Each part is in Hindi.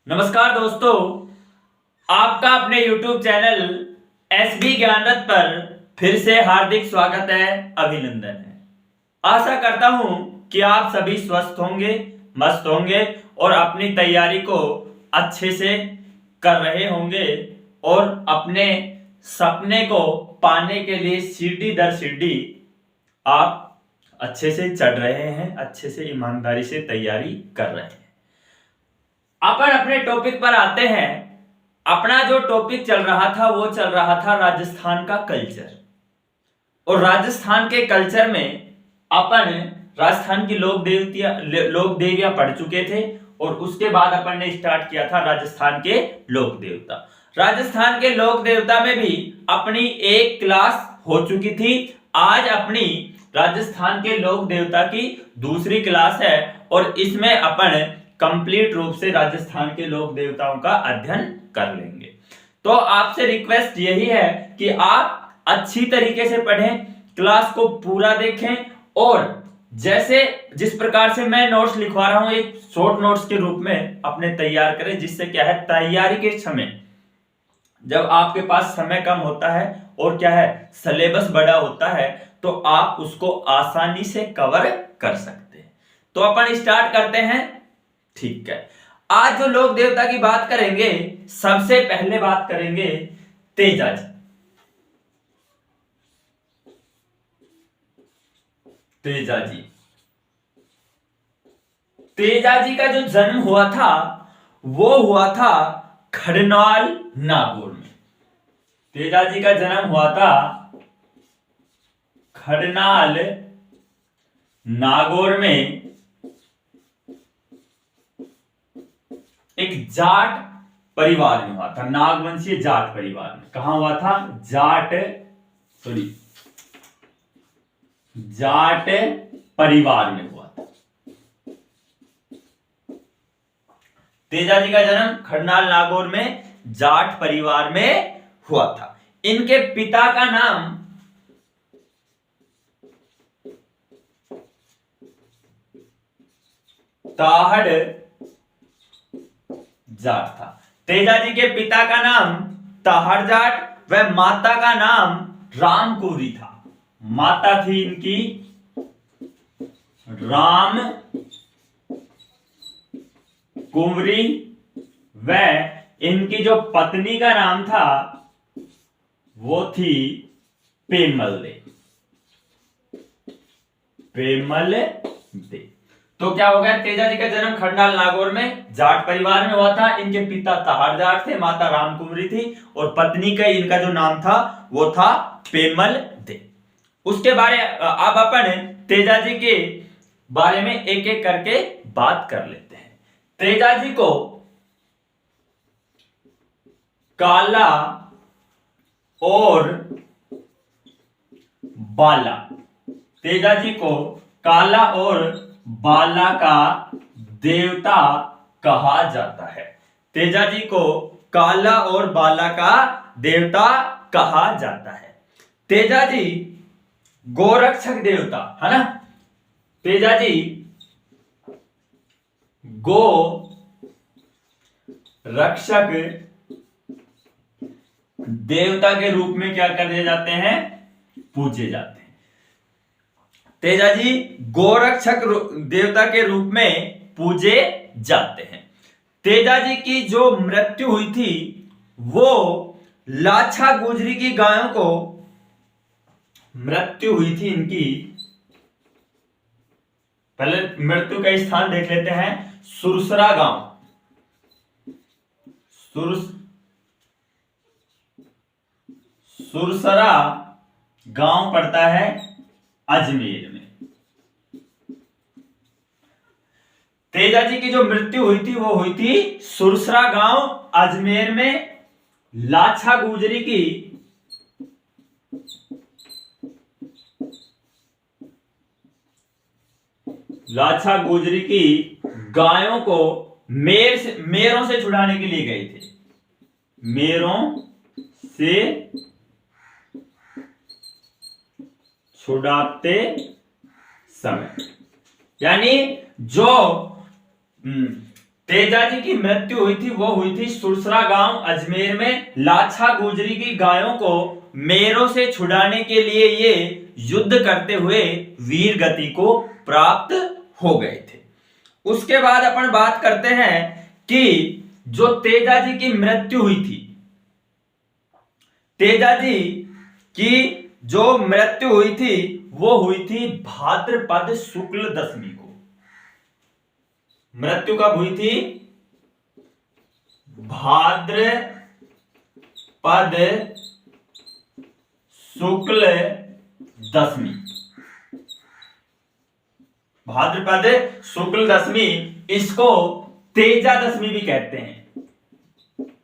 नमस्कार दोस्तों, आपका अपने YouTube चैनल एसबी ज्ञान रथ पर फिर से हार्दिक स्वागत है, अभिनंदन है। आशा करता हूं कि आप सभी स्वस्थ होंगे, मस्त होंगे और अपनी तैयारी को अच्छे से कर रहे होंगे और अपने सपने को पाने के लिए सीढ़ी दर सीढ़ी आप अच्छे से चढ़ रहे हैं, अच्छे से ईमानदारी से तैयारी कर रहे हैं। अपन अपने टॉपिक पर आते हैं। अपना जो टॉपिक चल रहा था वो चल रहा था राजस्थान का कल्चर। और राजस्थान के कल्चर में अपन राजस्थान की लोक देवियां पढ़ चुके थे और उसके बाद अपन ने स्टार्ट किया था राजस्थान के लोक देवता। राजस्थान के लोक देवता में भी अपनी एक क्लास हो चुकी थी। आज अपनी राजस्थान के लोक देवता की दूसरी क्लास है और इसमें अपन कंप्लीट रूप से राजस्थान के लोक देवताओं का अध्ययन कर लेंगे। तो आपसे रिक्वेस्ट यही है कि आप अच्छी तरीके से पढ़ें, क्लास को पूरा देखें और जैसे जिस प्रकार से मैं नोट्स लिखवा रहा हूं एक शॉर्ट नोट्स के रूप में अपने तैयार करें, जिससे क्या है तैयारी के समय जब आपके पास समय कम होता है और क्या है सिलेबस बड़ा होता है तो आप उसको आसानी से कवर कर सकते हैं। तो अपन स्टार्ट करते हैं। ठीक है, आज जो लोक देवता की बात करेंगे, सबसे पहले बात करेंगे तेजा जी। तेजा जी तेजा जी का जो जन्म हुआ था वो हुआ था खरनाल नागौर में। तेजा जी का जन्म हुआ था खरनाल नागौर में, एक जाट परिवार में हुआ था, नागवंशीय जाट परिवार में। कहां हुआ था? जाट परिवार में हुआ था। तेजा जी का जन्म खरनाल नागौर में जाट परिवार में हुआ था। इनके पिता का नाम ताहड़ जाट था। तेजा जी के पिता का नाम ताहड़ जाट व माता का नाम रामकुंवरी था। माता थी इनकी राम कुंवरी व इनकी जो पत्नी का नाम था वो थी पेमल दे। तो क्या हो गया? तेजा जी का जन्म खरनाल नागौर में जाट परिवार में हुआ था। इनके पिता ताहड़ जाट थे, माता रामकुंवरी थी और पत्नी का इनका जो नाम था वो था पेमल दे। उसके बारे अब अपन तेजा जी के बारे में एक एक करके बात कर लेते हैं। तेजा जी को काला और बाला, तेजा जी को काला और बाला का देवता कहा जाता है। तेजा जी को काला और बाला का देवता कहा जाता है। तेजा जी गोरक्षक देवता है ना। तेजा जी गो रक्षक देवता के रूप में क्या कर दिए जाते हैं? पूजे जाते हैं। तेजा जी गोरक्षक देवता के रूप में पूजे जाते हैं। तेजा जी की जो मृत्यु हुई थी वो लाछा गुजरी की गायों को मृत्यु हुई थी इनकी। पहले मृत्यु का स्थान देख लेते हैं। सुरसरा गांव, सुरसरा गांव पड़ता है अजमेर में। तेजा जी की जो मृत्यु हुई थी वो हुई थी सुरसरा गांव अजमेर में। लाछा गुजरी की गायों को मेरों से छुड़ाने के लिए गए थे। मेरों से छुड़ाते समय, यानी जो तेजाजी की मृत्यु हुई थी वो हुई थी सुरसरा गांव अजमेर में। लाछा गुजरी की गायों को मेरों से छुड़ाने के लिए ये युद्ध करते हुए वीर गति को प्राप्त हो गए थे। उसके बाद अपन बात करते हैं कि जो तेजाजी की मृत्यु हुई थी, तेजाजी की जो मृत्यु हुई थी वो हुई थी भाद्रपद शुक्ल दशमी को। मृत्यु कब हुई थी? भाद्रपद शुक्ल दशमी। भाद्रपद शुक्ल दशमी, इसको तेजा दशमी भी कहते हैं।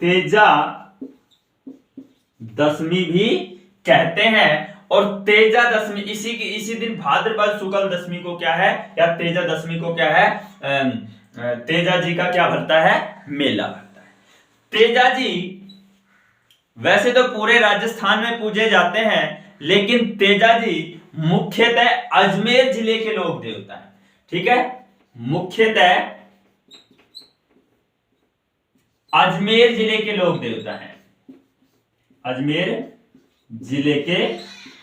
तेजा दशमी भी कहते हैं। और तेजा दशमी इसी दिन भाद्रपद शुक्ल दशमी को क्या है, या तेजा दशमी को क्या है, तेजा जी का क्या भरता है? मेला भरता है। तेजा जी वैसे तो पूरे राजस्थान में पूजे जाते हैं, लेकिन तेजा जी मुख्यतः अजमेर जिले के लोक देवता हैं। ठीक है, मुख्यतः अजमेर जिले के लोक देवता हैं। अजमेर जिले के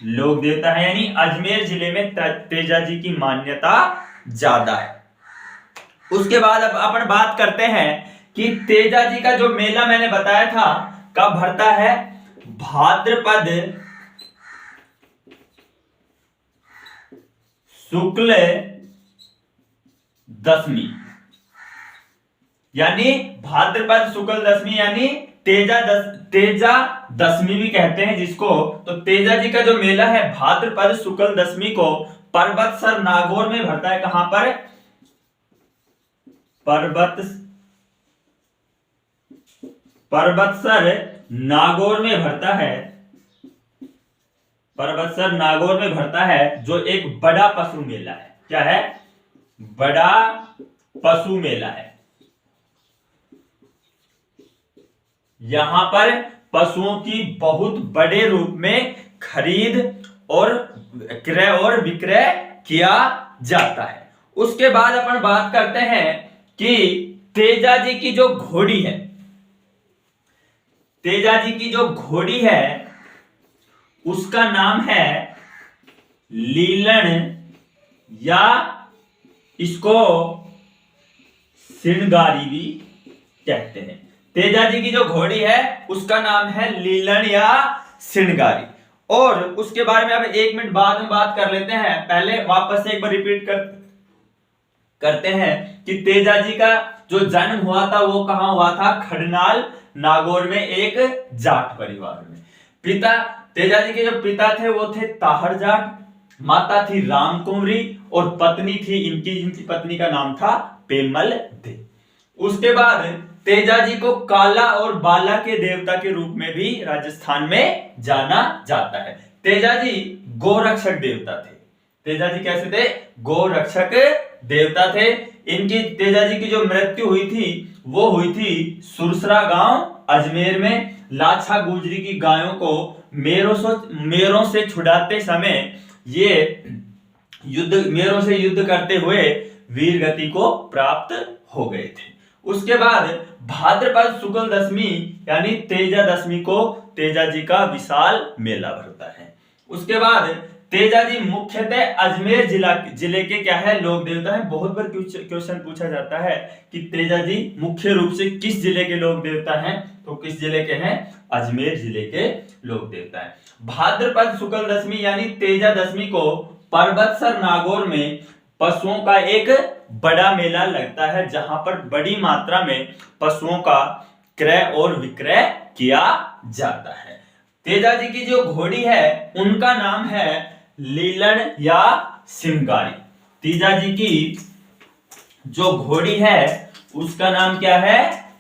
लोक देवता है, यानी अजमेर जिले में तेजा जी की मान्यता ज्यादा है। उसके बाद अब अपन बात करते हैं कि तेजा जी का जो मेला मैंने बताया था कब भरता है? भाद्रपद शुक्ल दशमी, यानी भाद्रपद शुक्ल दशमी, यानी तेजा दशमी भी कहते हैं जिसको। तो तेजा जी का जो मेला है भाद्रपद शुक्ल दशमी को पर्वतसर नागौर में भरता है। कहां पर? पर्वतसर नागौर में भरता है। पर्वतसर नागौर में भरता है, जो एक बड़ा पशु मेला है। क्या है? बड़ा पशु मेला है। यहां पर पशुओं की बहुत बड़े रूप में खरीद और क्रय और विक्रय किया जाता है। उसके बाद अपन बात करते हैं कि तेजा जी की जो घोड़ी है, तेजा जी की जो घोड़ी है उसका नाम है लीलन, या इसको सिणगारी भी कहते हैं। तेजा जी की जो घोड़ी है उसका नाम है लीलन या सिणगारी। और उसके बारे में अब 1 मिनट बाद में बात कर लेते हैं। पहले वापस से एक बार रिपीट करते हैं कि तेजा जी का जो जन्म हुआ था वो कहां हुआ था? खडनाल नागौर में एक जाट परिवार में। पिता तेजा जी के जो पिता थे वो थे ताहड़ जाट, माता थी राम कुंवरी और पत्नी थी इनकी पत्नी का नाम था पेमल दे। उसके बाद तेजा जी को काला और बाला के देवता के रूप में भी राजस्थान में जाना जाता है। तेजा जी गोरक्षक देवता थे। तेजा जी कैसे थे? गोरक्षक देवता थे। इनकी तेजा जी की जो मृत्यु हुई थी वो हुई थी सुरसरा गांव अजमेर में। लाछा गुजरी की गायों को मेरों से छुड़ाते समय ये मेरों से युद्ध करते हुए वीर गति को प्राप्त हो गए थे। उसके बाद भाद्रपद शुक्ल दशमी यानी तेजा दशमी को तेजा जी का विशाल मेला भरता है। उसके बाद तेजा जी मुख्यतः अजमेर जिले के क्या है? लोक देवता है। बहुत बार क्वेश्चन पूछा जाता है कि तेजा जी मुख्य रूप से किस जिले के लोक देवता हैं? तो किस जिले के हैं? अजमेर जिले के लोक देवता है। भाद्रपद शुक्ल दशमी यानी तेजा दशमी को पर्वतसर नागौर में पशुओं का एक बड़ा मेला लगता है, जहां पर बड़ी मात्रा में पशुओं का क्रय और विक्रय किया जाता है। तेजा जी की जो घोड़ी है उनका नाम है लीलन या सिणगारी। तेजा जी की जो घोड़ी है उसका नाम क्या है?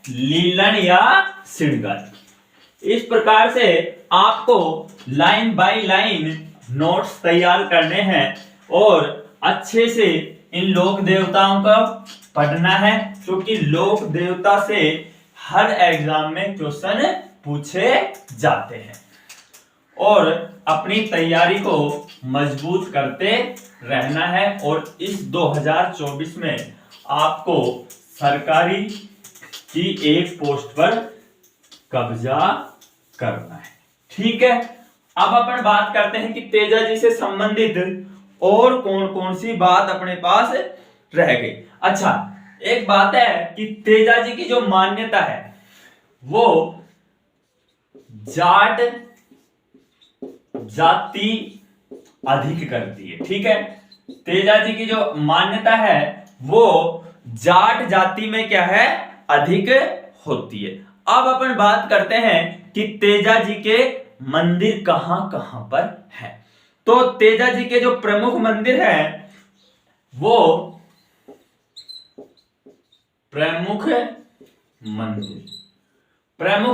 लीलन या सिणगारी। इस प्रकार से आपको लाइन बाय लाइन नोट्स तैयार करने हैं और अच्छे से इन लोक देवताओं का पढ़ना है, क्योंकि लोक देवता से हर एग्जाम में क्वेश्चन पूछे जाते हैं। और अपनी तैयारी को मजबूत करते रहना है। और इस 2024 में आपको सरकारी कि एक पोस्ट पर कब्जा करना है। ठीक है, अब अपन बात करते हैं कि तेजा जी से संबंधित और कौन कौन सी बात अपने पास रह गई। अच्छा, एक बात है कि तेजा जी की जो मान्यता है वो जाट जाति अधिक करती है। ठीक है, तेजा जी की जो मान्यता है वो जाट जाति में क्या है, अधिक होती है। अब अपन बात करते हैं कि तेजा जी के मंदिर कहां कहां पर है। तो तेजा जी के जो प्रमुख मंदिर है वो प्रमुख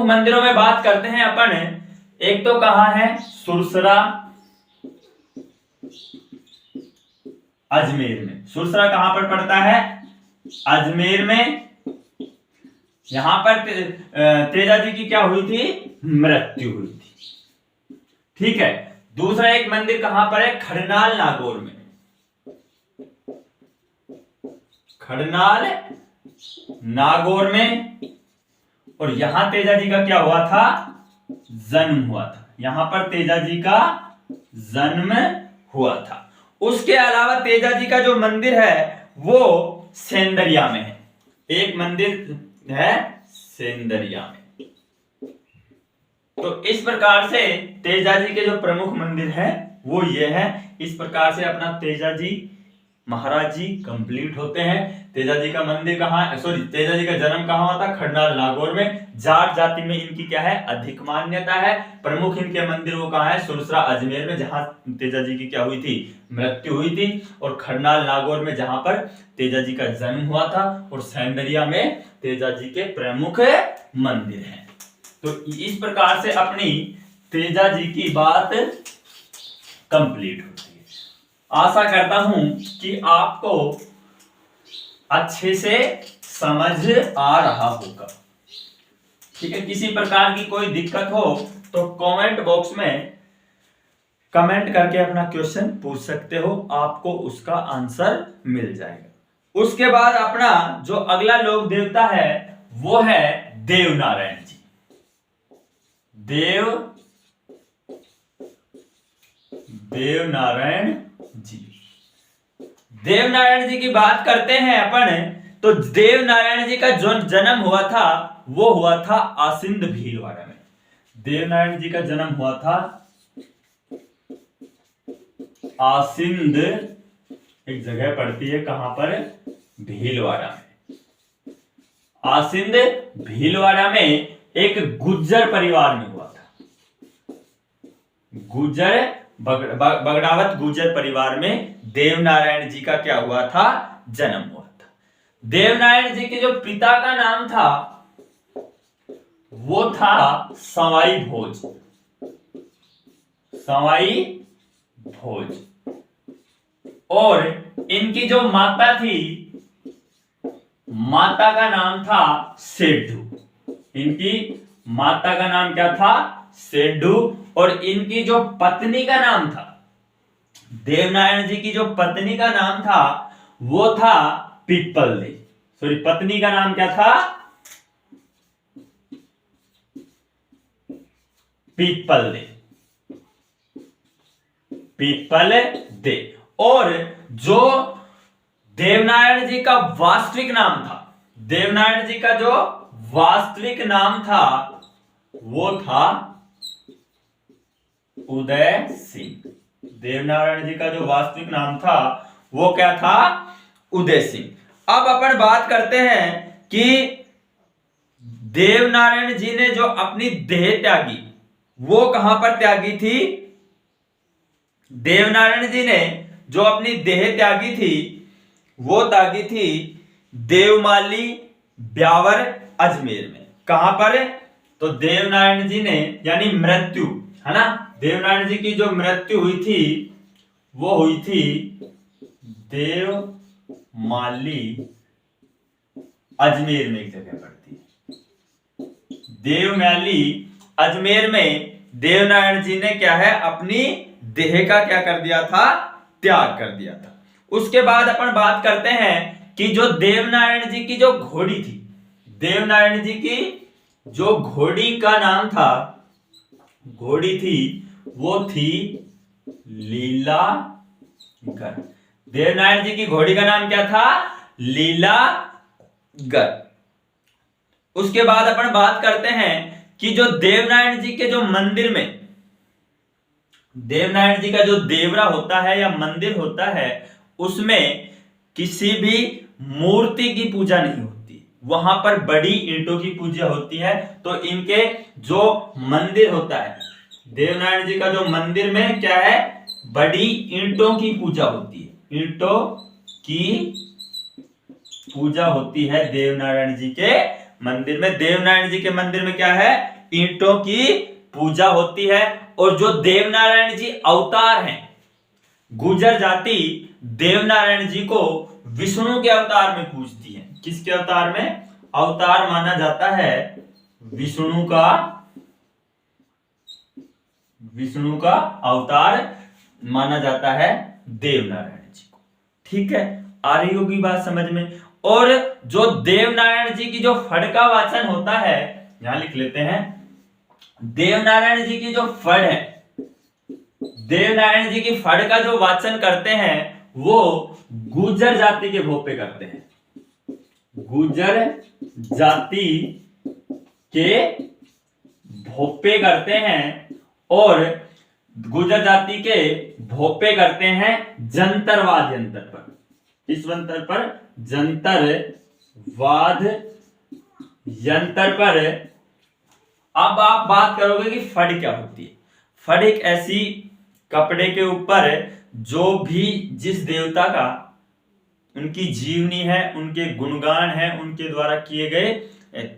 मंदिरों में बात करते हैं अपन। एक तो कहां है, सुरसरा अजमेर में। सुरसरा कहां पर पड़ता है, अजमेर में। यहां पर तेजा जी की क्या हुई थी, मृत्यु हुई थी। ठीक है, दूसरा एक मंदिर कहां पर है, खड़नाल नागौर में। खड़नाल नागौर में। और यहां तेजा जी का क्या हुआ था, जन्म हुआ था। यहां पर तेजा जी का जन्म हुआ था। उसके अलावा तेजा जी का जो मंदिर है वो सेंदरिया में है। एक मंदिर है सेंदरिया में। तो इस प्रकार से तेजा जी के जो प्रमुख मंदिर है वो ये है। इस प्रकार से अपना तेजा जी महाराज जी कंप्लीट होते हैं। तेजा जी का मंदिर कहां है, सॉरी, तेजा जी का जन्म कहां हुआ था, खड़नाल नागौर में। जाट जाति में इनकी क्या है, अधिक मान्यता है। प्रमुख इनके मंदिर वो कहां है, सुरसरा अजमेर में, जहां तेजा जी की क्या हुई थी, मृत्यु हुई थी। और खड़नाल नागौर में, जहां पर तेजा जी का जन्म हुआ था। और सौंदर्या में तेजा जी के प्रमुख मंदिर हैं। तो इस प्रकार से अपनी तेजा जी की बात कंप्लीट होती है। आशा करता हूं कि आपको अच्छे से समझ आ रहा होगा। ठीक है, किसी प्रकार की कोई दिक्कत हो तो कमेंट बॉक्स में कमेंट करके अपना क्वेश्चन पूछ सकते हो, आपको उसका आंसर मिल जाएगा। उसके बाद अपना जो अगला लोक देवता है वो है देवनारायण जी। देवनारायण जी। देवनारायण जी की बात करते हैं अपन। तो देवनारायण जी का जो जन्म हुआ था वो हुआ था आसिंद भीलवाड़ा में। देवनारायण जी का जन्म हुआ था आसिंद, एक जगह पड़ती है कहां पर, भीलवाड़ा में। आसिंद भीलवाड़ा में एक गुज्जर परिवार में हुआ था। गुज्जर बगड़ावत गुज्जर परिवार में देवनारायण जी का क्या हुआ था, जन्म हुआ था। देवनारायण जी के जो पिता का नाम था वो था सवाई भोज। सवाई भोज। और इनकी जो माता थी, माता का नाम था सेड्डू। इनकी माता का नाम क्या था, सेड्डू। और इनकी जो पत्नी का नाम था, देवनारायण जी की जो पत्नी का नाम था वो था पीपल दे। सॉरी, पत्नी का नाम क्या था, पीपल दे। People they. और जो देवनारायण जी का वास्तविक नाम था, देवनारायण जी का जो वास्तविक नाम था वो था उदय सिंह। देवनारायण जी का जो वास्तविक नाम था वो क्या था, उदय सिंह। अब अपन बात करते हैं कि देवनारायण जी ने जो अपनी देह त्यागी वो कहां पर त्यागी थी। देवनारायण जी ने जो अपनी देह त्यागी थी वो त्यागी थी देवमाली ब्यावर अजमेर में। कहां पर, तो देवनारायण जी ने, यानी मृत्यु है ना, देवनारायण जी की जो मृत्यु हुई थी वो हुई थी देवमाली अजमेर में, एक जगह पड़ती है देवमाली अजमेर में। देवनारायण जी ने क्या है, अपनी देह का क्या कर दिया था, त्याग कर दिया था। उसके बाद अपन बात करते हैं कि जो देवनारायण जी की जो घोड़ी थी, देवनारायण जी की जो घोड़ी का नाम था, घोड़ी थी, वो थी लीलागर। देवनारायण जी की घोड़ी का नाम क्या था? लीलागर। उसके बाद अपन बात करते हैं कि जो देवनारायण जी के जो मंदिर में, देवनारायण जी का जो देवरा होता है या मंदिर होता है, उसमें किसी भी मूर्ति की पूजा नहीं होती, वहां पर बड़ी ईंटों की पूजा होती है। तो इनके जो मंदिर होता है, देवनारायण जी का जो मंदिर में क्या है, बड़ी ईंटों की पूजा होती है, ईंटों की पूजा होती है देवनारायण जी के मंदिर में। देवनारायण जी के मंदिर में क्या है? ईंटों की पूजा होती है। और जो देवनारायण जी अवतार हैं, गुर्जर जाति देवनारायण जी को विष्णु के अवतार में पूजती है। किसके अवतार में? अवतार माना जाता है विष्णु का, विष्णु का अवतार माना जाता है देवनारायण जी को। ठीक है, आ रही होगी बात समझ में। और जो देवनारायण जी की जो फड़ का वाचन होता है, यहां लिख लेते हैं, देवनारायण जी की जो फड़ है, देवनारायण जी की फड़ का जो वाचन करते हैं वो गुर्जर जाति के भोग पे करते हैं, गुर्जर जाति के भोपे करते हैं। और गुर्जर जाति के भोपे करते हैं जंतर वाद यंत्र पर। किस यंत्र पर? जंतर वाद यंत्र पर। अब आप बात करोगे कि फड़ क्या होती है। फड़ एक ऐसी कपड़े के ऊपर जो भी जिस देवता का उनकी जीवनी है, उनके गुणगान है, उनके द्वारा किए गए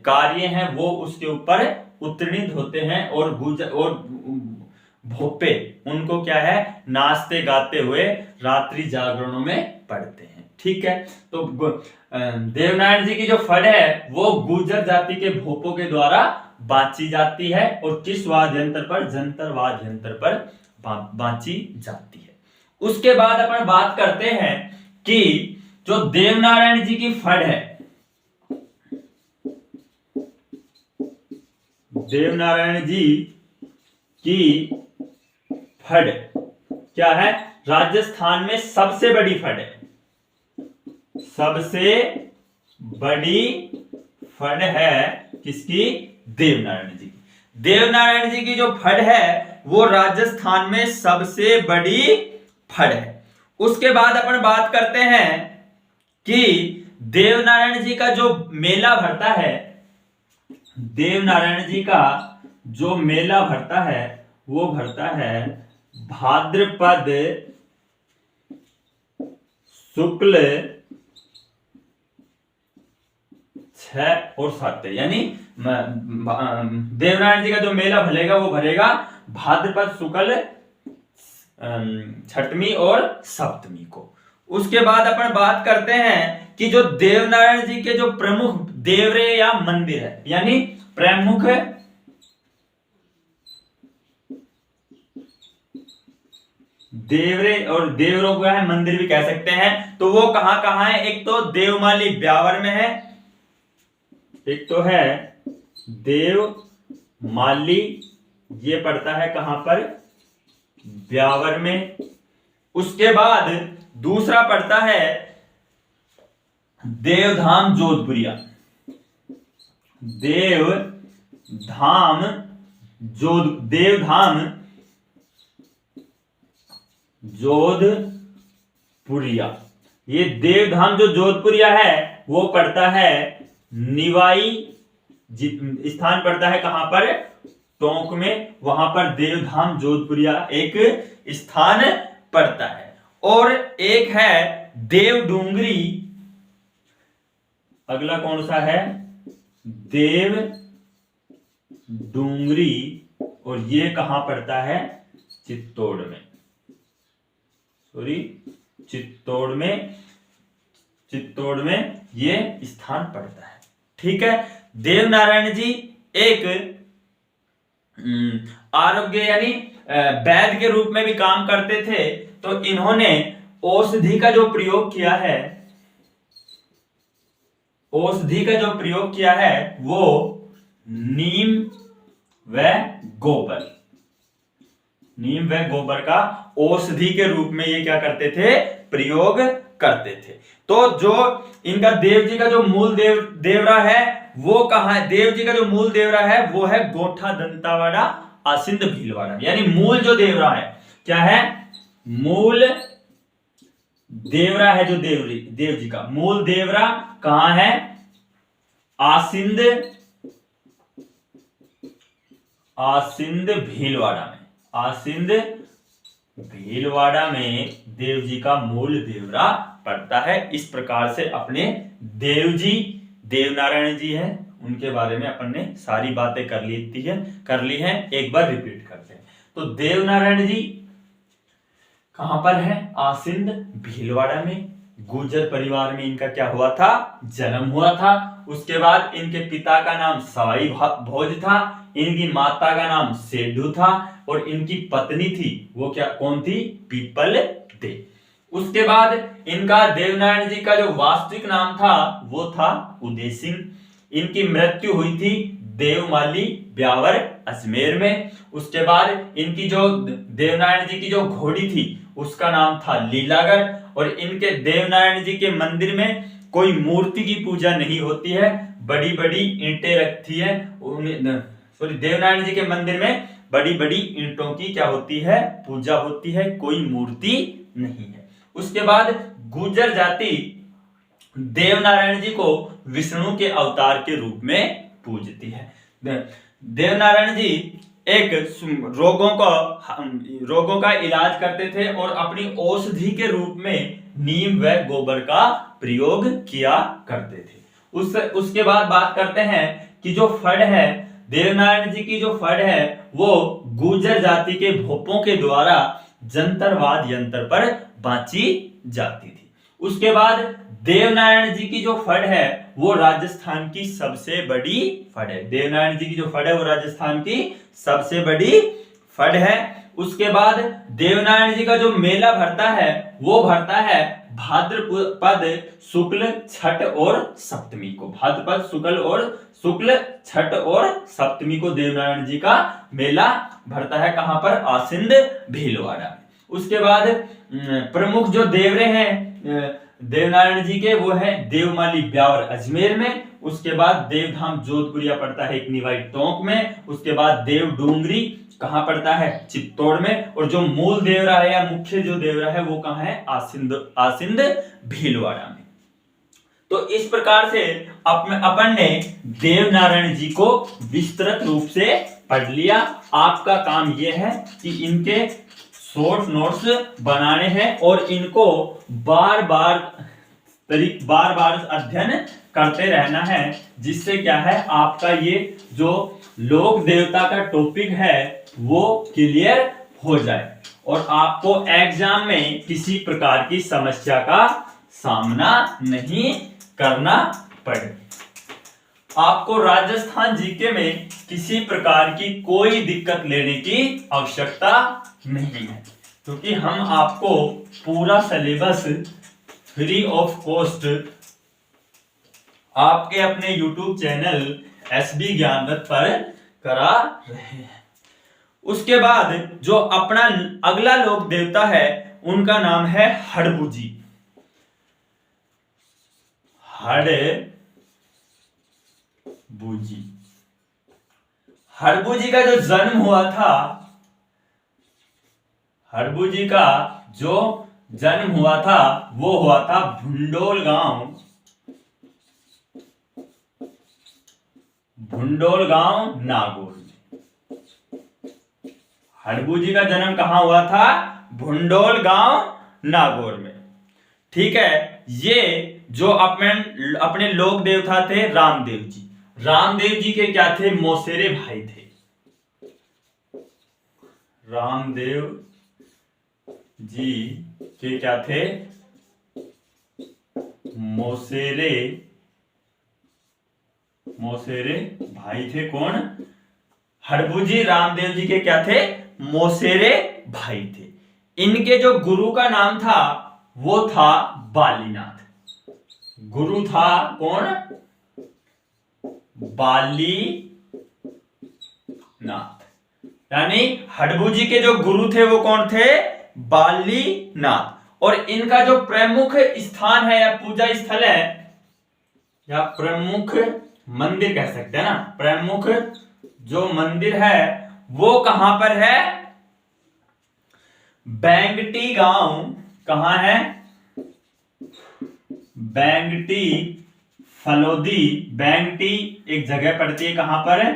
कार्य हैं, वो उसके ऊपर उत्तीर्णित होते हैं। और भोपे उनको क्या है, नाचते गाते हुए रात्रि जागरणों में पढ़ते हैं। ठीक है, तो देवनारायण जी की जो फड़ है वो गुर्जर जाति के भोपों के द्वारा बांची जाती है। और किस वाद्य यंत्र पर? जंतर वाद्य यंत्र पर बांची जाती है। उसके बाद अपन बात करते हैं कि जो देवनारायण जी की फड़ है, देवनारायण जी की फड़ क्या है? राजस्थान में सबसे बड़ी फड़ है, सबसे बड़ी फड़ है किसकी? देवनारायण जी की। देवनारायण जी की जो फड़ है वो राजस्थान में सबसे बड़ी फड़ है। उसके बाद अपन बात करते हैं कि देवनारायण जी का जो मेला भरता है, देवनारायण जी का जो मेला भरता है वो भरता है भाद्रपद शुक्ल 6 और 7, यानी देवनारायण जी का जो मेला भरेगा वो भरेगा भाद्रपद शुक्ल 6वीं और 7वीं को। उसके बाद अपन बात करते हैं कि जो देवनारायण जी के जो प्रमुख देवरे या मंदिर है, यानी प्रमुख देवरे और देवरों को है मंदिर भी कह सकते हैं, तो वो कहां कहां है? एक तो देवमाली ब्यावर में है, एक तो है देवमाली, ये पड़ता है कहां पर? ब्यावर में। उसके बाद दूसरा पड़ता है देवधाम जोधपुरिया, देवधाम जोधपुरिया। ये देवधाम जो जोधपुरिया है वो पड़ता है निवाई स्थान पड़ता है कहां पर? टोंक में। वहां पर देवधाम जोधपुरिया एक स्थान पड़ता है। और एक है देवडूंगरी, अगला कौन सा है? देवडूंगरी, और ये कहां पड़ता है? चित्तौड़ में, चित्तौड़ में ये स्थान पड़ता है। ठीक है, देवनारायण जी एक आरोग्य यानी वैद्य के रूप में भी काम करते थे। तो इन्होंने औषधि का जो प्रयोग किया है, औषधि का जो प्रयोग किया है वो नीम व गोबर, नीम व गोबर का औषधि के रूप में ये क्या करते थे, प्रयोग करते थे। तो जो इनका देव जी का जो मूल देवरा है वो कहां है, देव जी का जो मूल देवरा है वो है गोठा दंतावाड़ा आसिंद भीलवाड़ा, यानी मूल जो देवरा है क्या है, मूल देवरा है जो देव जी का मूल देवरा कहां है, आसिंद भीलवाड़ा में, आसिंद भीलवाड़ा में देव जी का मूल देवरा पड़ता है। इस प्रकार से अपने देव जी देवनारायण जी हैं, उनके बारे में अपन ने सारी बातें कर ली हैं, एक बार रिपीट करते हैं। तो देवनारायण जी कहां पर है, आसिंद भीलवाड़ा में। गुर्जर परिवार में इनका क्या हुआ था, जन्म हुआ था। उसके बाद इनके पिता का नाम सवाई भोज था, इनकी माता का नाम सेडू था और इनकी पत्नी थी वो क्या कौन थी, पीपल दे। उसके बाद इनका देवनारायण जी का जो वास्तविक नाम था वो था उदय सिंह। इनकी मृत्यु हुई थी देवमाली ब्यावर अजमेर में। उसके बाद इनकी जो देवनारायण जी की जो घोड़ी थी उसका नाम था लीलागढ़। और इनके देवनारायण जी के मंदिर में कोई मूर्ति की पूजा नहीं होती है, बड़ी बड़ी ईंटें रखती है। देवनारायण जी के मंदिर में बड़ी बड़ी ईंटों की क्या होती है, पूजा होती है, कोई मूर्ति नहीं है। उसके बाद गुर्जर जाति देवनारायण जी को विष्णु के अवतार के रूप में पूजती है। देवनारायण जी एक रोगों का इलाज करते थे और अपनी औषधि के रूप में नीम व गोबर का प्रयोग किया करते थे। उसके बाद बात करते हैं कि जो फड़ है, देवनारायण जी की जो फड़ है वो गुर्जर जाति के भोपों के द्वारा जंतरवाद यंत्र पर बांची जाती थी। उसके बाद देवनारायण जी की जो फड़ है वो राजस्थान की सबसे बड़ी फड़ है। देवनारायण जी की जो फड़ है वो राजस्थान की सबसे बड़ी फड़ है। उसके बाद देवनारायण जी का जो मेला भरता है वो भरता है भाद्रपद शुक्ल छठ और सप्तमी को। भाद्रपद शुक्ल छठ और सप्तमी को देवनारायण जी का मेला भरता है। कहां पर, आसिंद भीलवाड़ा। उसके बाद प्रमुख जो देवरे हैं देवनारायण जी के वो है देवमाली ब्यावर अजमेर में। उसके बाद देवधाम जोधपुरिया पड़ता है एक निवाई टोंक में। उसके बाद देव डूंगरी कहां पड़ता है, चित्तौड़ में। और जो मूल देवरा है या मुख्य जो देवरा है वो कहां है, आसिंद भीलवाड़ा में। तो इस प्रकार से अपन ने देवनारायण जी को विस्तृत रूप से पढ़ लिया। आपका काम यह है कि इनके शॉर्ट नोट्स बनाने हैं और इनको बार बार अध्ययन करते रहना है, जिससे क्या है आपका ये जो लोक देवता का टॉपिक है वो क्लियर हो जाए और आपको एग्जाम में किसी प्रकार की समस्या का सामना नहीं करना पड़े। आपको राजस्थान जीके में किसी प्रकार की कोई दिक्कत लेने की आवश्यकता नहीं है, क्योंकि हम आपको पूरा सिलेबस फ्री ऑफ कॉस्ट आपके अपने YouTube चैनल SB ज्ञान रथ पर करा रहे हैं। उसके बाद जो अपना अगला लोक देवता है उनका नाम है हड़बूजी। हड़बूजी का जो जन्म हुआ था, हड़बूजी का जो जन्म हुआ था वो हुआ था भुंडोल गांव नागौर में। हड़बूजी का जन्म कहां हुआ था, भुंडोल गांव नागौर में। ठीक है, ये जो अपने लोक देवता थे रामदेव जी। रामदेव जी के क्या थे, मौसेरे भाई थे। रामदेव जी के क्या थे, मौसेरे भाई थे। कौन, हड़बूजी रामदेव जी के क्या थे, मौसेरे भाई थे। इनके जो गुरु का नाम था वो था बालीनाथ। गुरु था कौन? बालीनाथ। यानी हडबू जी के जो गुरु थे वो कौन थे? बालीनाथ। और इनका जो प्रमुख स्थान है या पूजा स्थल है या प्रमुख मंदिर कह सकते हैं ना, प्रमुख जो मंदिर है वो कहां पर है? बेंगटी गांव। कहां है? बेंगटी फलोदी। बेंगटी एक जगह पड़ती है, कहां पर है?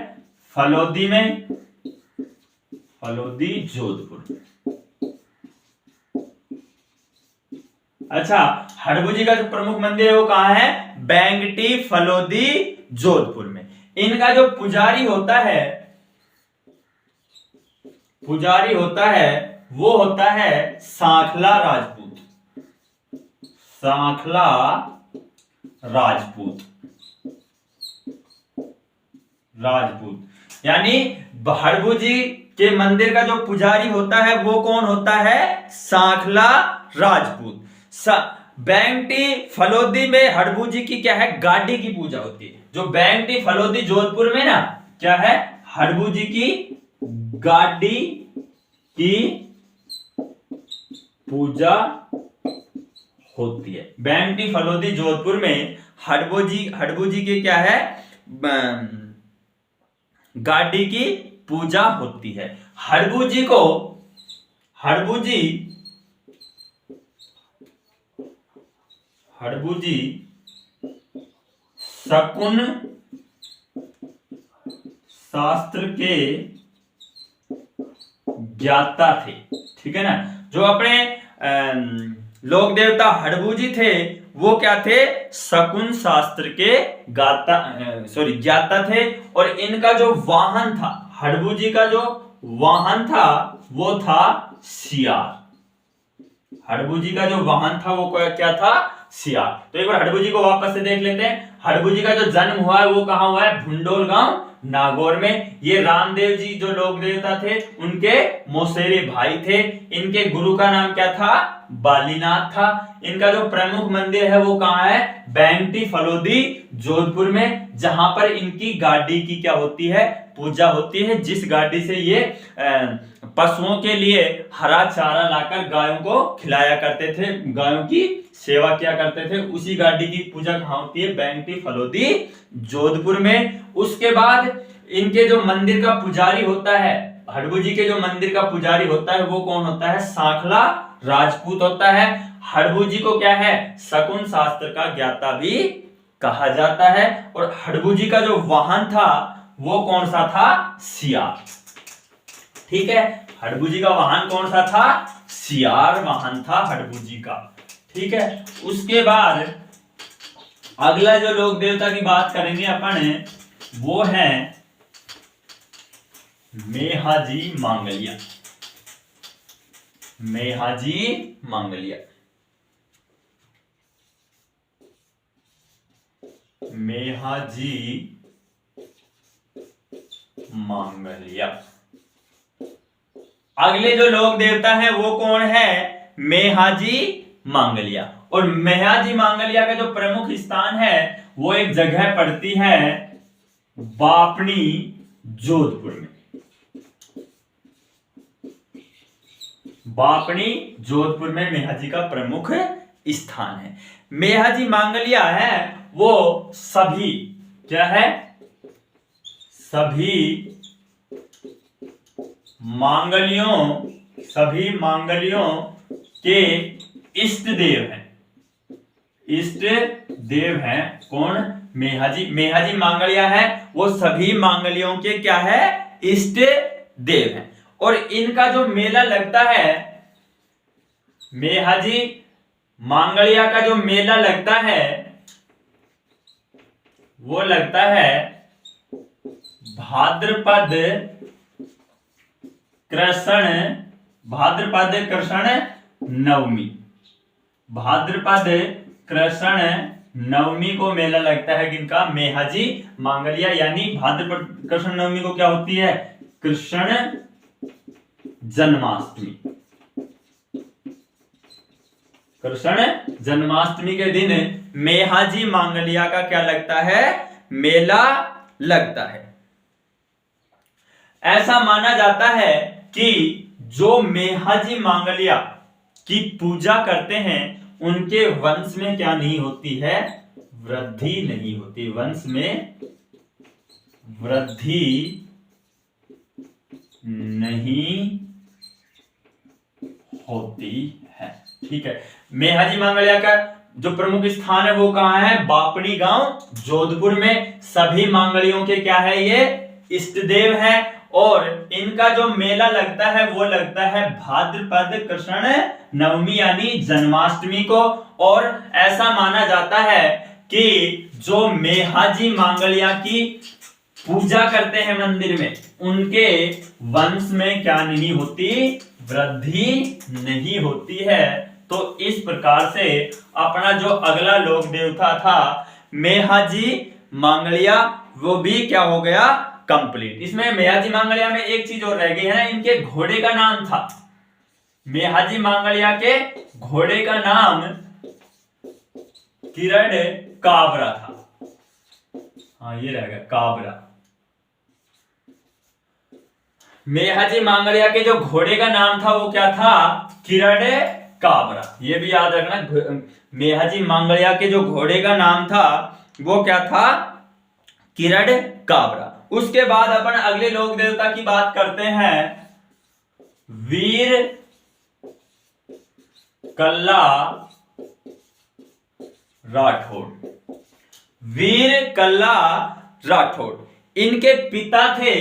फलोदी में, फलोदी जोधपुर। अच्छा, हडबू जी का जो प्रमुख मंदिर है वो कहां है? बेंगटी फलोदी जोधपुर में। इनका जो पुजारी होता है, पुजारी होता है वो होता है सांखला राजपूत। सांखला राजपूत। राजपूत यानी हडबू जी के मंदिर का जो पुजारी होता है वो कौन होता है? सांखला राजपूत। बेंगटी फलोदी में हडबू जी की क्या है? गाड़ी की पूजा होती है। जो बेंगटी फलोदी जोधपुर में ना क्या है? हडबू जी की गाड़ी की पूजा होती है। बेंगटी फलोदी जोधपुर में हडबू जी की क्या है? गाड़ी की पूजा होती है। हडबू जी शकुन शास्त्र के ज्ञाता थे। ठीक है ना। जो अपने लोक देवता हडबू जी थे वो क्या थे? शकुन शास्त्र के ज्ञाता थे। और इनका जो वाहन था, हडबू जी का जो वाहन था वो था सियार। हडबू जी का जो वाहन था वो क्या था? सियार। तो एक बार हडबू जी को वापस से देख लेते हैं। हडबू जी का जो जन्म हुआ है वो कहां हुआ है? भुंडोल गांव नागौर में। ये रामदेव जी जो लोक देवता थे उनके मौसेरे भाई थे। इनके गुरु का नाम क्या था? बालीनाथ था। इनका जो प्रमुख मंदिर है वो कहां है? बेंगटी फलोदी जोधपुर में, जहां पर इनकी गाड़ी की क्या होती है? पूजा होती है। जिस गाड़ी से ये पशुओं के लिए हरा चारा लाकर गायों को खिलाया करते थे, गायों की सेवा किया करते थे, उसी गाड़ी की पूजा कहां होती है? बेंगटी फलोदी जोधपुर में। उसके बाद इनके जो मंदिर का पुजारी होता है, हडबू जी के जो मंदिर का पुजारी होता है वो कौन होता है? सांखला राजपूत होता है। हडबू जी को क्या है? शकुन शास्त्र का ज्ञाता भी कहा जाता है। और हडबू जी का जो वाहन था वो कौन सा था? सियार। ठीक है। हडबू जी का वाहन कौन सा था? सियार वाहन था हडबू जी का। ठीक है। उसके बाद अगला जो लोक देवता की बात करेंगे अपन वो है मेहाजी मांगलिया। मेहाजी मांगलिया। मेहाजी मांगलिया। अगले जो लोक देवता है वो कौन है? मेहाजी मांगलिया। और मेहाजी मांगलिया का जो प्रमुख स्थान है वो एक जगह पड़ती है बापनी जोधपुर में। बापनी जोधपुर में मेहाजी का प्रमुख स्थान है। मेहाजी मांगलिया है वो सभी क्या है? सभी मांगलियों के इष्ट देव हैं। इष्ट देव हैं कौन? मेहाजी मांगलिया है वो सभी मांगलियों के क्या है? इष्ट देव हैं। और इनका जो मेला लगता है, मेहाजी मांगलिया का जो मेला लगता है वो लगता है भाद्रपद कृष्ण नवमी। भाद्रपद कृष्ण नवमी को मेला लगता है किनका? मेहाजी मांगलिया। यानी भाद्रपद कृष्ण नवमी को क्या होती है? कृष्ण जन्माष्टमी। कृष्ण जन्माष्टमी के दिन मेहाजी मांगलिया का क्या लगता है, मेला लगता है। ऐसा माना जाता है कि जो मेहाजी मांगलिया की पूजा करते हैं उनके वंश में क्या नहीं होती है, वृद्धि नहीं होती, वंश में वृद्धि नहीं होती है। ठीक है, मेहाजी मांगलिया का जो प्रमुख स्थान है वो कहां है, बापड़ी गांव जोधपुर में। सभी मांगलियों के क्या है, ये इष्ट देव है। और इनका जो मेला लगता है वो लगता है भाद्रपद कृष्ण नवमी यानी जन्माष्टमी को। और ऐसा माना जाता है कि जो मेहाजी मांगलिया की पूजा करते हैं मंदिर में उनके वंश में क्या नहीं होती, वृद्धि नहीं होती है। तो इस प्रकार से अपना जो अगला लोक देवता था मेहाजी मांगलिया वो भी क्या हो गया, कंप्लीट। इसमें मेहाजी मांगलिया में एक चीज और रह गई है ना, इनके घोड़े का नाम था, मेहाजी मांगलिया के घोड़े का नाम किरण काबरा था। हाँ ये रह गया काबरा। मेहाजी मांगलिया के जो घोड़े का नाम था वो क्या था, किरण काबरा। ये भी याद रखना, मेहाजी मांगलिया के जो घोड़े का नाम था वो क्या था, किरण काबरा। उसके बाद अपन अगले लोक देवता की बात करते हैं, वीर कल्ला राठौड़। वीर कल्ला राठौड़, इनके पिता थे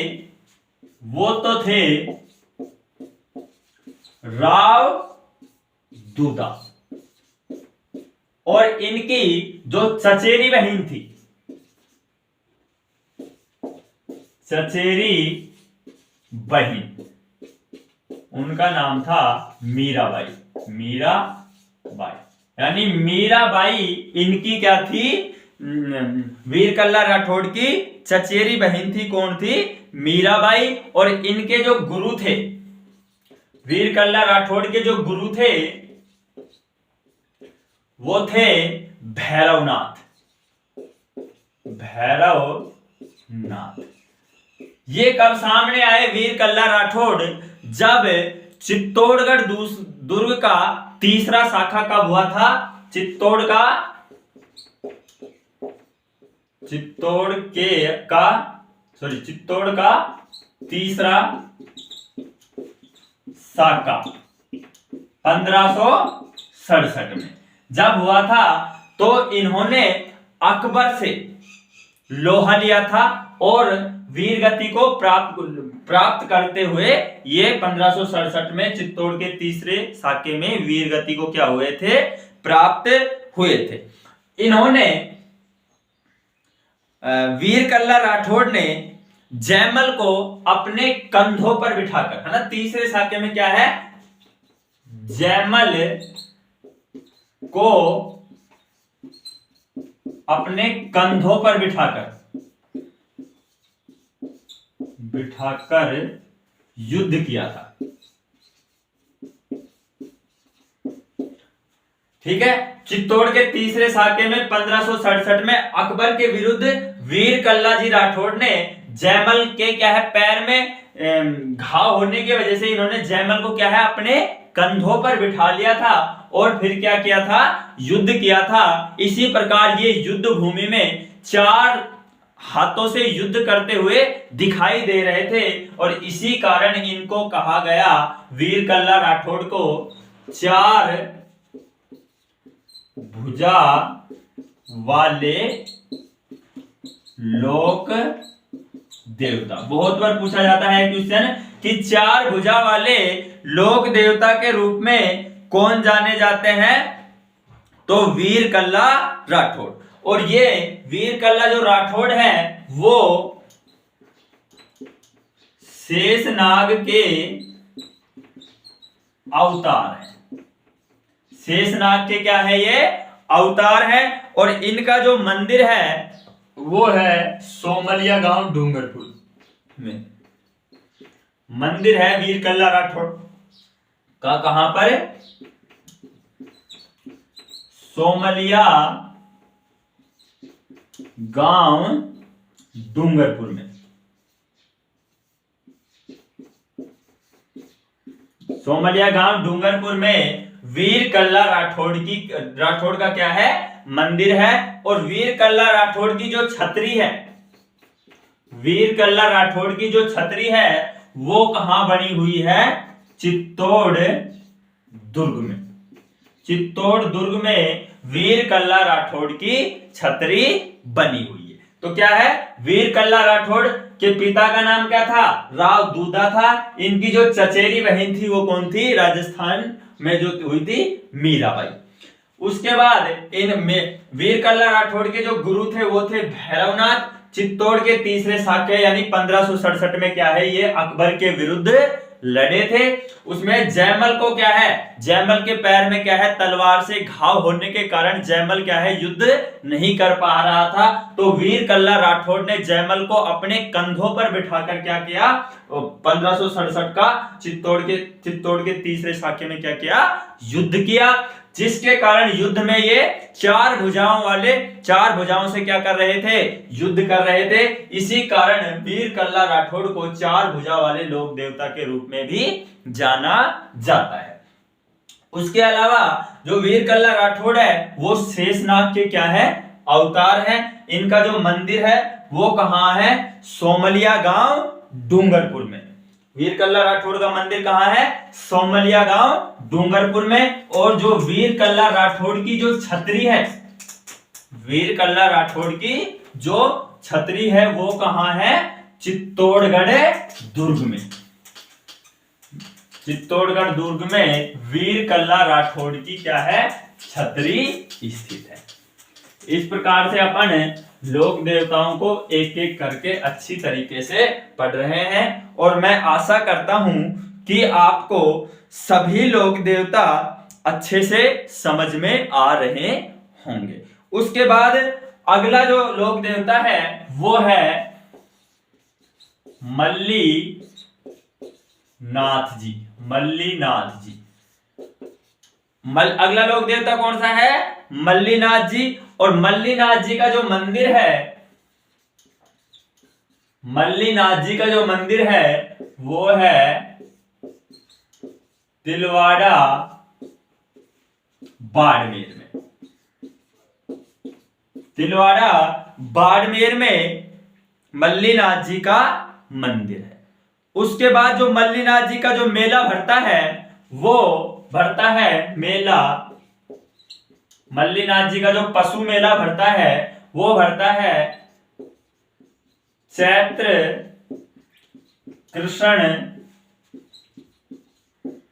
वो तो थे राव दूता, और इनकी जो चचेरी बहन थी, चचेरी बहन, उनका नाम था मीराबाई। मीराबाई यानी मीराबाई इनकी क्या थी, वीर कल्ला राठौड़ की चचेरी बहन थी। कौन थी, मीराबाई। और इनके जो गुरु थे, वीर कल्ला राठौड़ के जो गुरु थे वो थे भैरवनाथ। भैरवनाथ ये कब सामने आए, वीर कल्ला राठौड़, जब चित्तौड़गढ़ दुर्ग का तीसरा शाखा कब हुआ था, चित्तौड़ का तीसरा शाखा 1567 में जब हुआ था तो इन्होंने अकबर से लोहा लिया था और वीर गति को प्राप्त करते हुए ये 1567 में चित्तौड़ के तीसरे साके में वीर गति को क्या हुए थे, प्राप्त हुए थे। इन्होंने वीर कल्ला राठौड़ ने जयमल को अपने कंधों पर बिठाकर, है ना, तीसरे साके में क्या है, जयमल को अपने कंधों पर बिठाकर युद्ध किया था। ठीक है, चित्तौड़ के तीसरे साके में 1567 में अकबर के विरुद्ध वीर कल्ला जी राठौड़ ने जयमल के क्या है, पैर में घाव होने की वजह से इन्होंने जयमल को क्या है, अपने कंधों पर बिठा लिया था और फिर क्या किया था, युद्ध किया था। इसी प्रकार ये युद्ध भूमि में 4 हाथों से युद्ध करते हुए दिखाई दे रहे थे और इसी कारण इनको कहा गया, वीर कल्ला राठौड़ को 4 भुजा वाले लोक देवता। बहुत बार पूछा जाता है क्वेश्चन कि 4 भुजा वाले लोक देवता के रूप में कौन जाने जाते हैं, तो वीर कल्ला राठौड़। और ये वीर कल्ला जो राठौड़ है वो शेषनाग के अवतार है। शेषनाग के क्या है, ये अवतार है। और इनका जो मंदिर है वो है सोमलिया गांव डूंगरपुर में मंदिर है वीर कल्ला राठौड़ का। कहां पर, सोमलिया गांव डूंगरपुर में। सोमलिया गांव डूंगरपुर में वीर कल्ला राठौड़ का क्या है, मंदिर है। और वीर कल्ला राठौड़ की जो छतरी है, वीर कल्ला राठौड़ की जो छतरी है वो कहां बनी हुई है, चित्तौड़ दुर्ग में। चित्तौड़ दुर्ग में वीर कल्ला राठौड़ की छतरी बनी हुई है। तो क्या है, वीर कल्ला राठौड़ के पिता का नाम क्या था, राव दूधा था। इनकी जो चचेरी बहन थी वो कौन थी, राजस्थान में जो हुई थी मीराबाई। उसके बाद इन में वीर कल्ला राठौड़ के जो गुरु थे वो थे भैरवनाथ। चित्तौड़ के तीसरे शाक्य यानी 1567 में क्या है, ये अकबर के विरुद्ध लड़े थे। उसमें जयमल को क्या है, जयमल के पैर में क्या है, तलवार से घाव होने के कारण जयमल क्या है, युद्ध नहीं कर पा रहा था। तो वीर कल्ला राठौड़ ने जयमल को अपने कंधों पर बिठाकर क्या किया, 1567 का चित्तौड़ के तीसरे शाक्य में क्या किया, युद्ध किया। जिसके कारण युद्ध में ये चार भुजाओं से क्या कर रहे थे, युद्ध कर रहे थे। इसी कारण वीर कल्ला राठौड़ को चार भुजा वाले लोक देवता के रूप में भी जाना जाता है। उसके अलावा जो वीर कल्ला राठौड़ है वो शेषनाग के क्या है, अवतार है। इनका जो मंदिर है वो कहां है, सोमलिया गांव डूंगरपुर में। वीर कल्ला राठौड़ का मंदिर कहां है, सोमलिया गांव डूंगरपुर में। और जो वीर कल्ला राठौड़ की जो छतरी है, वीर कल्ला राठौड़ की जो छतरी है वो कहां है, चित्तौड़गढ़ दुर्ग में। चित्तौड़गढ़ दुर्ग में वीर कल्ला राठौड़ की क्या है, छतरी स्थित है। इस प्रकार से अपन लोक देवताओं को एक एक करके अच्छी तरीके से पढ़ रहे हैं। और मैं आशा करता हूं कि आपको सभी लोक देवता अच्छे से समझ में आ रहे होंगे। उसके बाद अगला जो लोक देवता है वो है मल्लीनाथ जी। मल्लीनाथ जी अगला लोक देवता कौन सा है, मल्लीनाथ जी। और मल्लीनाथ जी का जो मंदिर है, मल्लीनाथ जी का जो मंदिर है वो है तिलवाड़ा बाड़मेर में। तिलवाड़ा बाड़मेर में मल्लीनाथ जी का मंदिर है। उसके बाद जो मल्लीनाथ जी का जो मेला भरता है वो भरता है मेला, मल्लीनाथ जी का जो पशु मेला भरता है वो भरता है चैत्र कृष्ण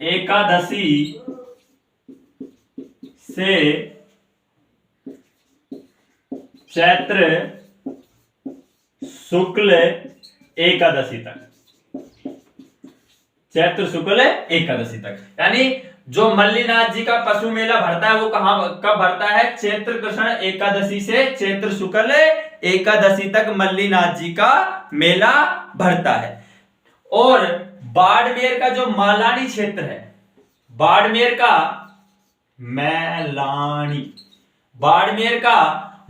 एकादशी से चैत्र शुक्ल एकादशी तक। चैत्र शुक्ल एकादशी तक यानी जो मल्लीनाथ जी का पशु मेला भरता है वो कब भरता है, चैत्र कृष्ण एकादशी से चैत्र शुक्ल एकादशी तक मल्लीनाथ जी का मेला भरता है। और बाड़मेर का जो मालानी क्षेत्र है, बाड़मेर का बाड़मेर का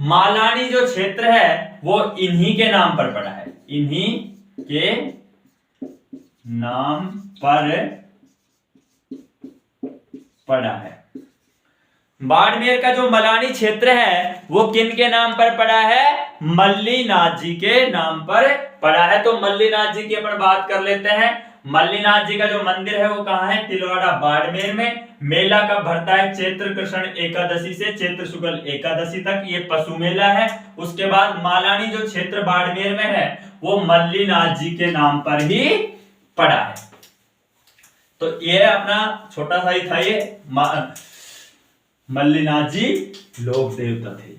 मालानी जो क्षेत्र है वो इन्हीं के नाम पर पड़ा है, इन्हीं के नाम पर पड़ा है। बाड़मेर का जो मलानी क्षेत्र है वो किन के नाम पर पड़ा है, मल्लीनाथ जी के नाम पर पड़ा है। तो मल्लीनाथ जी की अपन बात कर लेते हैं। मल्लीनाथ जी का जो मंदिर है वो कहां है, तिलवाड़ा बाड़मेर में। मेला कब भरता है, चैत्र कृष्ण एकादशी से चैत्र शुक्ल एकादशी तक, ये पशु मेला है। उसके बाद मालानी जो क्षेत्र बाड़मेर में है वो मल्लीनाथ जी के नाम पर ही पड़ा है। तो ये अपना छोटा सा ही था, ये मल्लीनाथ जी लोक देवता थे।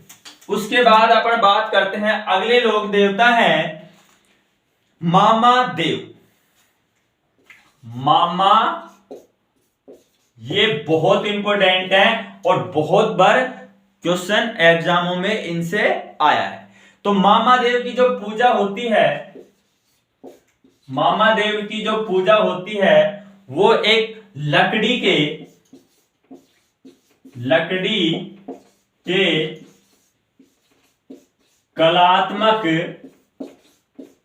उसके बाद अपन बात करते हैं अगले लोक देवता हैं मामा देव। मामा ये बहुत इंपॉर्टेंट है और बहुत बार क्वेश्चन एग्जामों में इनसे आया है। तो मामा देव की जो पूजा होती है, मामा देव की जो पूजा होती है वो एक लकड़ी के कलात्मक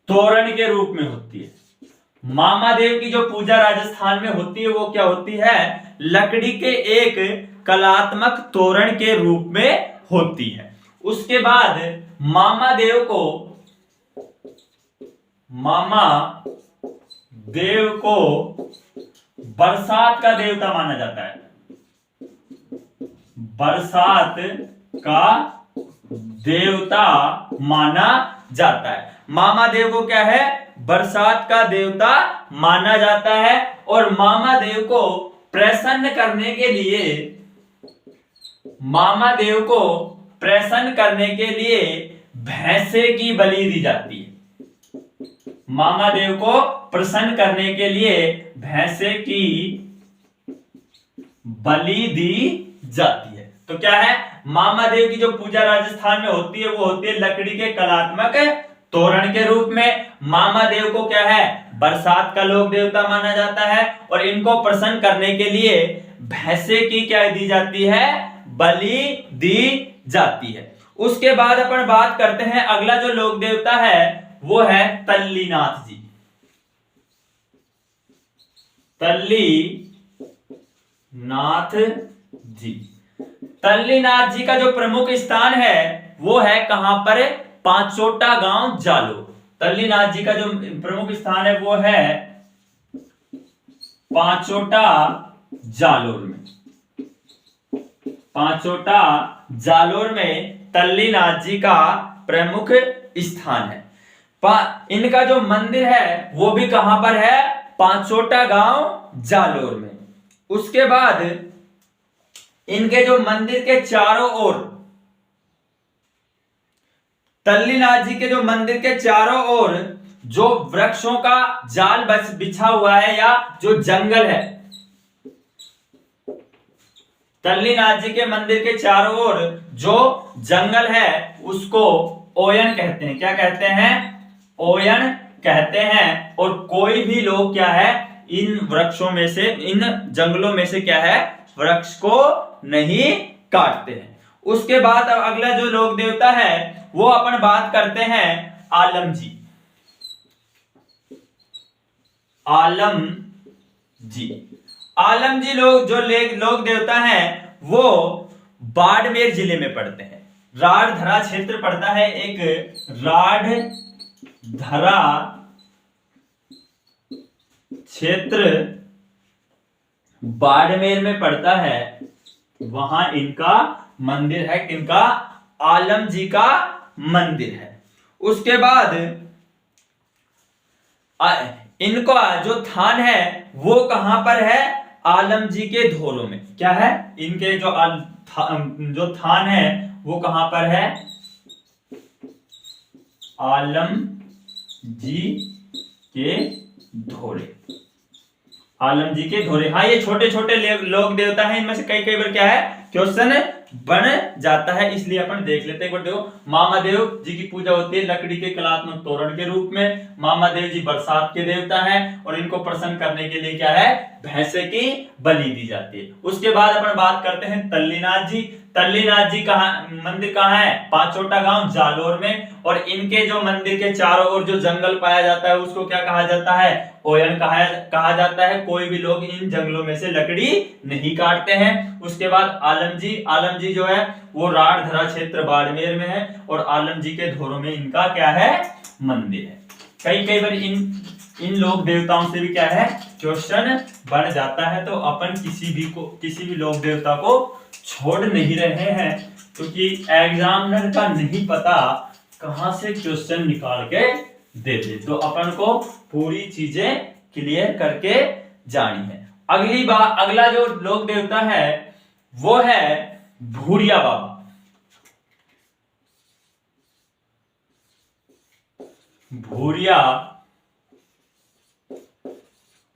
तोरण के रूप में होती है। मामादेव की जो पूजा राजस्थान में होती है वो क्या होती है? लकड़ी के एक कलात्मक तोरण के रूप में होती है। उसके बाद मामादेव को बरसात का देवता माना जाता है। बरसात का देवता माना जाता है। मामादेव को क्या है? बरसात का देवता माना जाता है। और मामादेव को प्रसन्न करने के लिए भैंसे की बलि दी जाती है। मामादेव को प्रसन्न करने के लिए भैंसे की बलि दी जाती है। तो क्या है? मामादेव की जो पूजा राजस्थान में होती है वो होती है लकड़ी के कलात्मक तोरण के रूप में। मामादेव को क्या है? बरसात का लोक देवता माना जाता है। और इनको प्रसन्न करने के लिए भैंसे की क्या दी जाती है? बलि दी जाती है। उसके बाद अपन बात करते हैं, अगला जो लोक देवता है वो है तल्लीनाथ जी। तल्लीनाथ जी। तल्लीनाथ जी का जो प्रमुख स्थान है वो है कहां पर? पांचोटा गांव जालोर। तल्लीनाथ जी का जो प्रमुख स्थान है वो है पांचोटा जालोर में। पांचोटा जालोर में तल्लीनाथ जी का प्रमुख स्थान है। इनका जो मंदिर है वो भी कहां पर है? पांचोटा गांव जालोर में। उसके बाद इनके जो मंदिर के चारों ओर, तल्लीनाथ जी के जो मंदिर के चारों ओर जो वृक्षों का जाल बिछा हुआ है या जो जंगल है, तल्लीनाथ जी के मंदिर के चारों ओर जो जंगल है उसको ओयन कहते हैं। क्या कहते हैं? ओयन कहते हैं। और कोई भी लोग क्या है? इन वृक्षों में से, इन जंगलों में से क्या है? वृक्ष को नहीं काटते हैं। उसके बाद अब अगला जो लोक देवता है वो अपन बात करते हैं आलम जी। आलम जी। आलम जी लोग देवता हैं वो बाड़मेर जिले में पड़ते हैं। राढ़धरा क्षेत्र पड़ता है, एक राढ़धरा क्षेत्र बाड़मेर में पड़ता है। वहां इनका मंदिर है। इनका आलम जी का मंदिर है। उसके बाद इनका जो थान है वो कहां पर है? आलम जी के धोरों में। क्या है? इनके जो थान है वो कहां पर है? आलम जी के धोरे। आलम जी के धोरे। हाँ, ये छोटे छोटे लोक देवता हैं। इनमें से कई बार क्या है? क्वेश्चन बन जाता है, इसलिए अपन देख लेते हैं। देखो, मामादेव जी की पूजा होती है लकड़ी के कलात्मक तोरण के रूप में। मामादेव जी बरसात के देवता हैं और इनको प्रसन्न करने के लिए क्या है? भैंसे की बलि दी जाती है। उसके बाद अपन बात करते हैं तल्लीनाथ जी। तल्लीनाथ जी मंदिर कहाँ है? पांचोटा गांव जालोर में। और इनके जो मंदिर के चारों ओर जो जंगल पाया जाता है उसको क्या कहा जाता है? ओयन कहा जाता है। कोई भी लोग इन जंगलों में से लकड़ी नहीं काटते हैं। उसके बाद आलम जी जो है वो राढ़धरा क्षेत्र बाड़मेर में है और आलम जी के धोरों में इनका क्या है? मंदिर है। कई बार इन लोक देवताओं से भी क्या है? क्वेश्चन बन जाता है। तो अपन किसी भी लोक देवता को छोड़ नहीं रहे हैं, क्योंकि एग्जामिनर का नहीं पता कहां से क्वेश्चन निकाल के दे दे। तो अपन को पूरी चीजें क्लियर करके जानी है। अगला जो लोक देवता है वो है भूरिया बाबा। भूरिया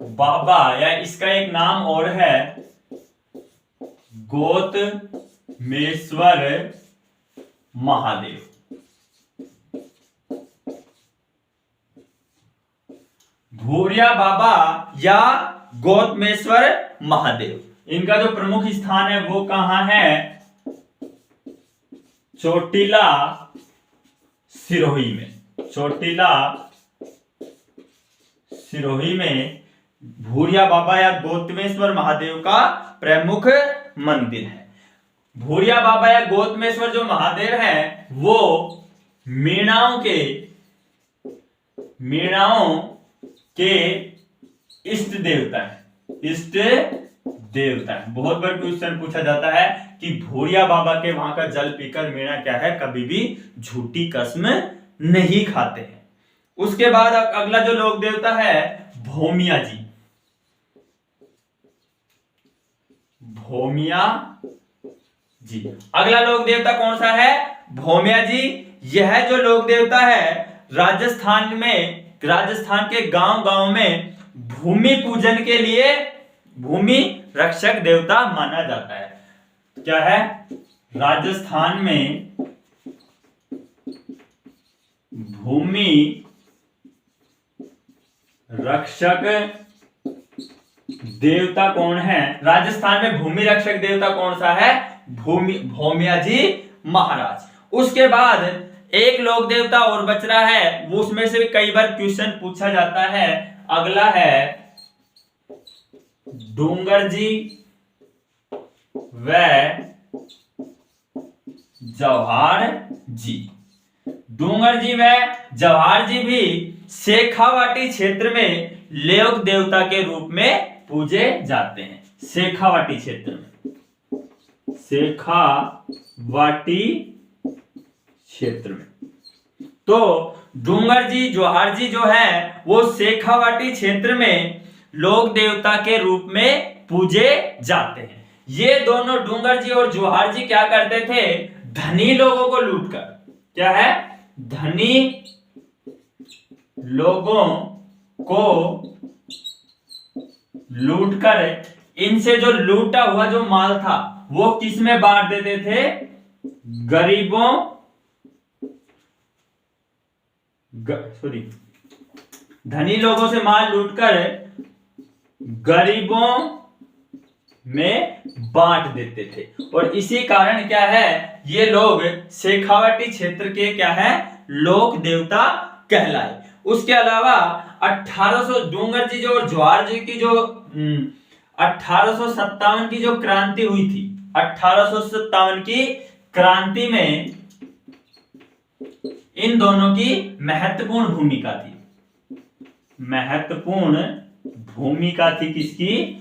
बाबा, या इसका एक नाम और है गोतमेश्वर महादेव। भूरिया बाबा या गोतमेश्वर महादेव, इनका जो प्रमुख स्थान है वो कहां है? चोटिला सिरोही में, चोटिला सिरोही में भूरिया बाबा या गौतमेश्वर महादेव का प्रमुख मंदिर है। भूरिया बाबा या गौतमेश्वर जो महादेव हैं वो मीणाओं के इष्ट देवता है, इष्ट देवता है। बहुत बार क्वेश्चन पूछा जाता है कि भूरिया बाबा के वहां का जल पीकर मीणा क्या है, कभी भी झूठी कसम नहीं खाते हैं। उसके बाद अगला जो लोक देवता है भोमिया जी, भोमिया जी। अगला लोक देवता कौन सा है, भोमिया जी। यह जो लोक देवता है राजस्थान के गांव में भूमि पूजन के लिए भूमि रक्षक देवता माना जाता है। क्या है, राजस्थान में भूमि रक्षक देवता कौन है, राजस्थान में भूमि रक्षक देवता कौन सा है, भोमिया जी महाराज। उसके बाद एक लोक देवता और बच रहा है, वो उसमें से कई बार क्वेश्चन पूछा जाता है। अगला है डूंगर जी व जवाहर जी। डूंगर जी व जवाहर जी भी शेखावाटी क्षेत्र में लोक देवता के रूप में पूजे जाते हैं। शेखावाटी क्षेत्र में, शेखावाटी क्षेत्र में। तो डूंगर जी जवाहर जी जो है वो शेखावाटी क्षेत्र में लोक देवता के रूप में पूजे जाते हैं। ये दोनों डूंगर जी और जवाहर जी क्या करते थे, धनी लोगों को लूटकर, क्या है, धनी लोगों को लूटकर इनसे जो लूटा हुआ जो माल था वो किस में बांट देते थे, गरीबों धनी लोगों से माल लूटकर गरीबों में बांट देते थे। और इसी कारण क्या है, ये लोग शेखावाटी क्षेत्र के क्या है, लोक देवता कहलाए। उसके अलावा 1800 डूंगर जी जो और जवाहर जी की जो 1857 की जो क्रांति हुई थी, 1857 की क्रांति में इन दोनों की महत्वपूर्ण भूमिका थी। महत्वपूर्ण भूमिका थी किसकी,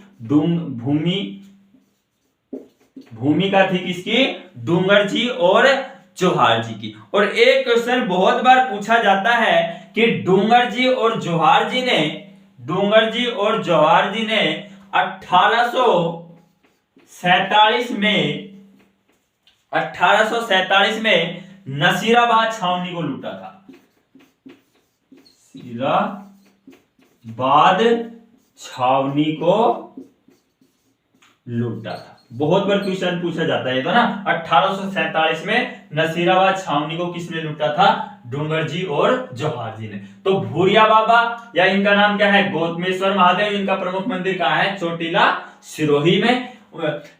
भूमिका थी किसकी, डूंगर जी और जवाहर जी की। और एक क्वेश्चन बहुत बार पूछा जाता है कि डूंगर जी और जवाहर जी ने 1847 में नसीराबाद छावनी को लूटा था। नसीराबाद छावनी को लूटा था। बहुत बार क्वेश्चन पूछा जाता है तो ना, 1847 में नसीराबाद छावनी को किसने लूटा था, डूंगर जी और जवाहर जी ने। तो भूरिया बाबा या इनका नाम क्या है, गौतमेश्वर महादेव। इनका प्रमुख मंदिर कहाँ है, चोटिला सिरोही में।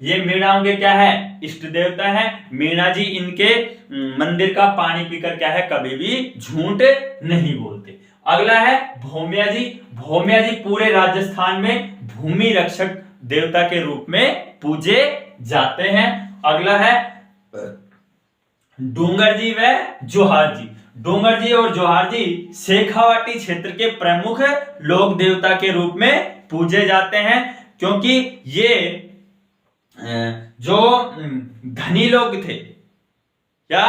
ये मीणाओं के क्या है, इष्ट देवता है। मीणा जी इनके मंदिर का पानी पीकर क्या है, कभी भी झूठ नहीं बोलते। अगला है भोमिया जी। भोमिया जी पूरे राजस्थान में भूमि रक्षक देवता के रूप में पूजे जाते हैं। अगला है डूंगर जी व जवाहर जी। डूंगर जी और जवाहर जी शेखावाटी क्षेत्र के प्रमुख लोक देवता के रूप में पूजे जाते हैं, क्योंकि ये जो धनी लोग थे, क्या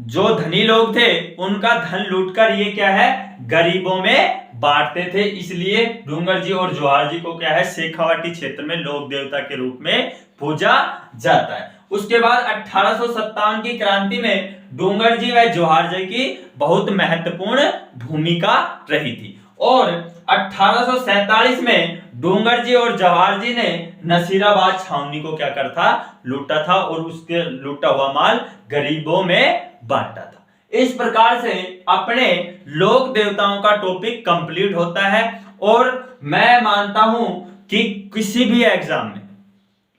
जो धनी लोग थे उनका धन लूटकर ये क्या है, गरीबों में बांटते थे। इसलिए डूंगर जी और जवाहर जी को क्या है, शेखावाटी क्षेत्र में लोक देवता के रूप में पूजा जाता है। उसके बाद 1857 की क्रांति में डूंगर जी व जवाहर जी की बहुत महत्वपूर्ण भूमिका रही थी। और 1847 में डूंगर जी और जवाहर जी ने नसीराबाद छावनी को क्या कर था, लूटा था और उसके लूटा हुआ माल गरीबों में बांटा था। इस प्रकार से अपने लोक देवताओं का टॉपिक कंप्लीट होता है। और मैं मानता हूं कि किसी भी एग्जाम में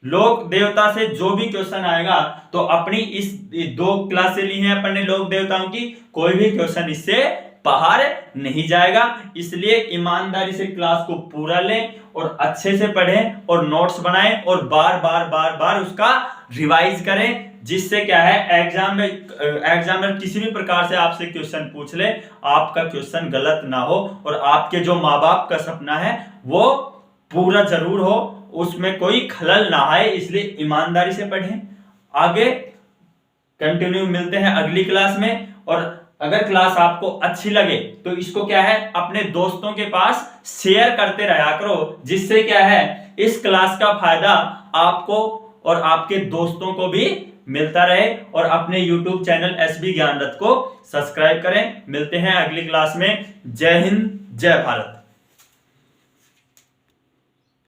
लोक देवता से जो भी क्वेश्चन आएगा तो अपनी इस 2 क्लास से ली है अपन ने लोक देवताओं की, कोई भी क्वेश्चन इससे बाहर नहीं जाएगा। इसलिए ईमानदारी से क्लास को पूरा लें और अच्छे से पढ़ें और नोट्स बनाएं और बार बार उसका रिवाइज करें, जिससे क्या है एग्जामिनर किसी भी प्रकार से आपसे क्वेश्चन पूछ ले, आपका क्वेश्चन गलत ना हो और आपके जो माँ बाप का सपना है वो पूरा जरूर हो, उसमें कोई खलल ना आए। इसलिए ईमानदारी से पढ़ें। आगे कंटिन्यू मिलते हैं अगली क्लास में। और अगर क्लास आपको अच्छी लगे तो इसको क्या है अपने दोस्तों के पास शेयर करते रहा करो, जिससे क्या है इस क्लास का फायदा आपको और आपके दोस्तों को भी मिलता रहे। और अपने YouTube चैनल SB ज्ञान रथ को सब्सक्राइब करें। मिलते हैं अगली क्लास में। जय हिंद, जय भारत।